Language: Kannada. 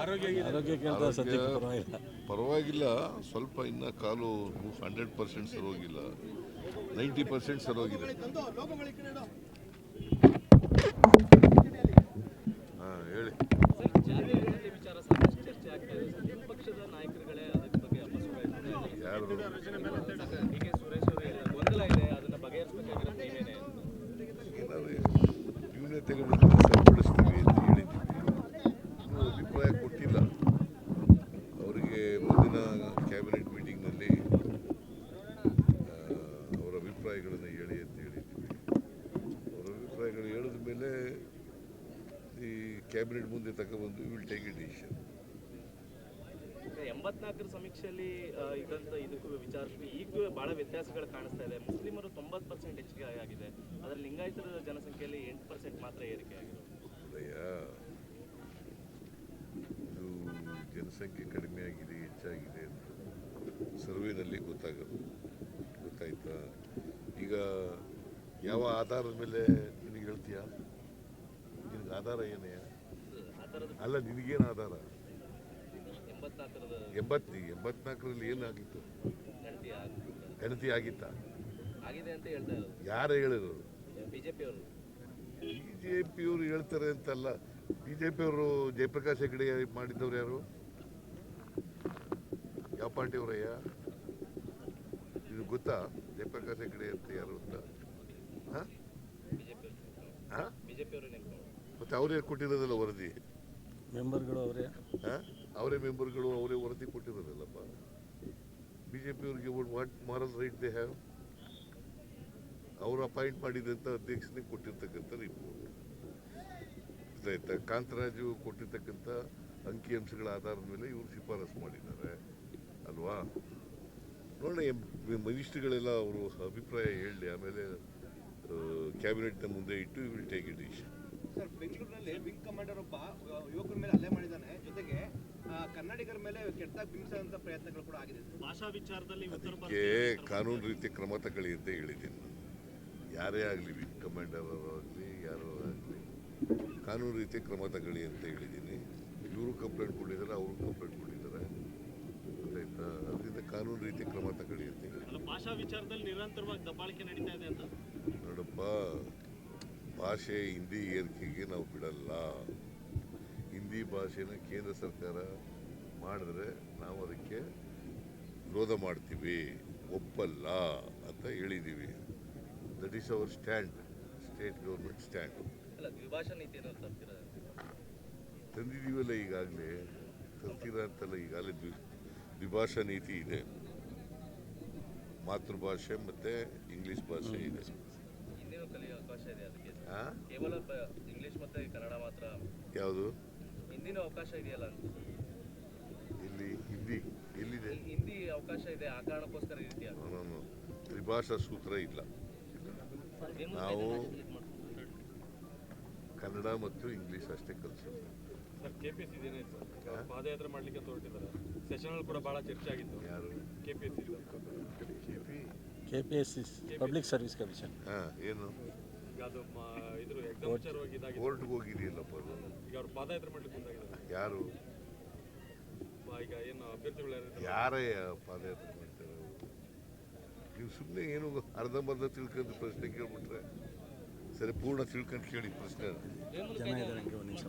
ಆರೋಗ್ಯ ಪರವಾಗಿಲ್ಲ, ಸ್ವಲ್ಪ ಇನ್ನು ಕಾಲು 100% ಸರೋಗಿಲ್ಲ, 90% ಸರೋಗಿದೆ. ಹೇಳಿ. ಯಾರು ಇವನ್ನೇ ತೆಗೆದು ಸರಿಪಡಿಸ್ತೀವಿ ಅಂತ ಹೇಳಿದ್ದೀವಿ. ಇನ್ನೂ ಅಭಿಪ್ರಾಯ ಕೊಟ್ಟಿಲ್ಲ. ಅವರಿಗೆ ಮುಂದಿನ ಕ್ಯಾಬಿನೆಟ್ ಮೀಟಿಂಗ್ನಲ್ಲಿ ಅವರ ಅಭಿಪ್ರಾಯಗಳನ್ನು ಹೇಳಿ ಅಂತ ಹೇಳಿದ್ದೀವಿ. ಅವರ ಅಭಿಪ್ರಾಯಗಳು ಹೇಳಿದ ಮೇಲೆ ಈ ಕ್ಯಾಬಿನೆಟ್ ಮುಂದೆ ತಗೊಬಂದು ವಿಲ್ ಟೇಕ್ ಎ ಡಿಸಿಷನ್. 84ರ ಸಮೀಕ್ಷೆಯಲ್ಲಿ ಇದಂತ ಇದಕ್ಕೂ ವಿಚಾರಕ್ಕೆ ಈಗ ಬಹಳ ವ್ಯತ್ಯಾಸಗಳು ಕಾಣಿಸ್ತಾ ಇದೆ. ಮುಸ್ಲಿಮರು 90% ಹೆಚ್ಚಿಗೆ ಆಗಿದೆ, ಅದರಲ್ಲಿ ಲಿಂಗಾಯತರ ಜನಸಂಖ್ಯೆಯಲ್ಲಿ 8% ಮಾತ್ರ ಏರಿಕೆ ಆಗಿದೆ. ಇದು ಜನಸಂಖ್ಯೆ ಕಡಿಮೆ ಆಗಿದೆ ಹೆಚ್ಚಾಗಿದೆ ಅಂತ ಸರ್ವೇನಲ್ಲಿ ಗೊತ್ತಾಯ್ತಾ? ಈಗ ಯಾವ ಆಧಾರದ ಮೇಲೆ ನಿನಗೆ ಹೇಳ್ತೀಯಾ? ನಿನಗೆ ಆಧಾರ ಏನೇ? ಅಲ್ಲ, ನಿನಗೇನು ಆಧಾರ? 84ರಲ್ಲಿ ಏನಾಗಿತ್ತು? ಗಣತಿ ಆಗಿತ್ತ? ಯಾರು ಹೇಳಿದ್ರು? ಬಿಜೆಪಿಯವರು ಹೇಳ್ತಾರೆ ಅಂತಲ್ಲ. ಬಿಜೆಪಿಯವರು ಜಯಪ್ರಕಾಶ್ ಹೆಗಡೆ ಮಾಡಿದ್ದವ್ರು ಯಾರು? ಯಾವ ಪಾರ್ಟಿಯವರಯ್ಯ? ಇದು ಗೊತ್ತಾ ಜಯಪ್ರಕಾಶ್ ಹೆಗಡೆ ಅಂತ ಯಾರು ಅಂತ? ಮತ್ತೆ ಅವರೇ ಕೊಟ್ಟಿರೋದಲ್ಲ ವರದಿ. ಮೆಂಬರ್ಗಳು ಅವರೇ ಮೆಂಬರ್ಗಳು, ಅವರೇ ವರದಿ ಕೊಟ್ಟಿರೋದಲ್ಲಪ್ಪ. ಬಿಜೆಪಿಯವ್ರಿಗೆ what moral right they have? ಅವರು ಅಪಾಯಿಂಟ್ ಮಾಡಿದಂಥ ಅಧ್ಯಕ್ಷನಿಗೆ ಕೊಟ್ಟಿರ್ತಕ್ಕಂಥ ರಿಪೋರ್ಟ್ ಆಯ್ತಾ? ಕಾಂತರಾಜು ಕೊಟ್ಟಿರ್ತಕ್ಕಂಥ ಅಂಕಿಅಂಶಗಳ ಆಧಾರದ ಮೇಲೆ ಇವರು ಶಿಫಾರಸು ಮಾಡಿದ್ದಾರೆ ಅಲ್ವಾ? ನೋಡಿ, ಮಿನಿಸ್ಟ್ರಿಗಳೆಲ್ಲ ಅವರು ಅಭಿಪ್ರಾಯ ಹೇಳಿ ಆಮೇಲೆ ಕ್ಯಾಬಿನೆಟ್ನ ಮುಂದೆ ಇಟ್ಟು will take A decision. Sir, ಬೆಂಗಳೂರಿನಲ್ಲಿ ವಿಂಗ್ ಕಮಾಂಡರ್ ಒಬ್ಬ ಯುವಕರ ಮೇಲೆ ಹಲ್ಲೆ ಮಾಡಿದ್ದಾನೆ, ಜೊತೆಗೆ ಕನ್ನಡಿಗರ ಮೇಲೆ ಕೆಟ್ಟದಾಗಿ ಬಿಂಬಿಸುವಂತ ಪ್ರಯತ್ನಗಳು ಕೂಡ ಆಗಿದೆ. ಭಾಷಾ ವಿಚಾರದಲ್ಲಿ ಅದಕ್ಕೆ ಕಾನೂನು ರೀತಿ ಕ್ರಮ ತಗೊಳ್ಳಿ ಅಂತ ಹೇಳಿದ್ದೀನಿ ನಾನು. ಯಾರೇ ಆಗಲಿ, ವಿಂಗ್ ಕಮಾಂಡರ್ ಆಗಲಿ ಯಾರೋ ಆಗಲಿ, ಕಾನೂನು ರೀತಿ ಕ್ರಮ ತಗೊಳ್ಳಿ ಅಂತ ಹೇಳಿದ್ದೀನಿ. ಇವರು ಕಂಪ್ಲೇಂಟ್ ಕೊಟ್ಟಿದ್ದಾರೆ, ಅವರು ಕಂಪ್ಲೇಂಟ್ ಕೊಟ್ಟಿದ್ದಾರೆ, ಗೊತ್ತಾಯ್ತಾ? ಅದರಿಂದ ಕಾನೂನು ರೀತಿ ಕ್ರಮ ತಗೊಳ್ಳಿ ಅಂತ ಹೇಳಿ. ಭಾಷಾ ವಿಚಾರದಲ್ಲಿ ನಿರಂತರವಾಗಿ ದಬ್ಬಾಳಿಕೆ ನಡೀತಾ ಇದೆ ಅಂತ. ನೋಡಪ್ಪ, ಭಾಷೆ ಹಿಂದಿ ಏರಿಕೆಗೆ ನಾವು ಬಿಡಲ್ಲ. ಹಿಂದಿ ಭಾಷೆನ ಕೇಂದ್ರ ಸರ್ಕಾರ ಮಾಡಿದ್ರೆ ನಾವು ಅದಕ್ಕೆ ವಿರೋಧ ಮಾಡ್ತೀವಿ, ಒಪ್ಪಲ್ಲ ಅಂತ ಹೇಳಿದ್ದೀವಿ. That is our stand, state government stand. ತಂದಿದ್ದೀವಲ್ಲ ಈಗಾಗಲೇ, ತರ್ತೀರಾ ಅಂತಲ್ಲ, ಈಗಾಗಲೇ ದ್ವಿಭಾಷಾ ನೀತಿ ಇದೆ. ಮಾತೃಭಾಷೆ ಮತ್ತು ಇಂಗ್ಲೀಷ್ ಭಾಷೆ ಇದೆ. ಕೇವಲ ಇಂಗ್ಲಿಷ್ ಮತ್ತೆ ಕನ್ನಡ ಮಾತ್ರ ಯಾವುದು ಹಿಂದಿನ ಅವಕಾಶ ಇದೆಯಲ್ಲ? ಇಲ್ಲಿ ಹಿಂದಿ ಎಲ್ಲಿದೆ? ಹಿಂದಿ ಅವಕಾಶ ಇದೆ, ಆ ಕಾರಣಕ್ಕೋಸ್ಕರ ಈ ರೀತಿ ತ್ರಿಭಾಷಾ ಸೂತ್ರ ಇಲ್ಲ. ನಾವು ಕನ್ನಡ ಮತ್ತು ಇಂಗ್ಲಿಷ್ ಅಷ್ಟೇ ಕಲಿಸೋದು. ಸರ್, ಕೆಪಿಎಸ್ಸಿ ಏನಾಯ್ತು ಸರ್? ಪಾದಯಾತ್ರೆ ಮಾಡ್ಲಿಕ್ಕೆ ಹೊರಟಿದ್ದಾರೆ. ಸೆಷನ್ ಕೂಡ ಬಹಳ ಚರ್ಚೆ ಆಗಿತ್ತು. ಯಾರು? KPSC public service commission. ಏನು ಅದು ಇದ್ರ ಎಕ್ಸಾಮ್ ವಿಚಾರವಾಗಿ ಇದಾಗಿದೆ. ಕೋರ್ಟ್ಗೆ ಹೋಗಿದೆಯಲ್ಲಪ್ಪ ಅದು. ಈಗ ಅವ್ರು ಪಾದಯಾತ್ರೆ ಮಾಡ್ಲಿಕ್ಕೆ ಮುಂದಾಗಿದ್ದಾರೆ. ಯಾರು? ಈಗ ಏನು ಅಭ್ಯರ್ಥಿಗಳು ಯಾರೇ ಪಾದಯಾತ್ರೆ ಮಾಡ್ತಾರೆ? ನೀವು ಸುಮ್ಮನೆ ಏನು ಅರ್ಧಂಬರ್ಧ ತಿಳ್ಕೊಂಡು ಪ್ರಶ್ನೆ ಕೇಳ್ಬಿಟ್ರೆ ಸರಿ, ಪೂರ್ಣ ತಿಳ್ಕೊಂಡು ಕೇಳಿ ಪ್ರಶ್ನೆ. ಜನ ಇದ್ದಾರೆ, ಒಂದು ನಿಮಿಷ.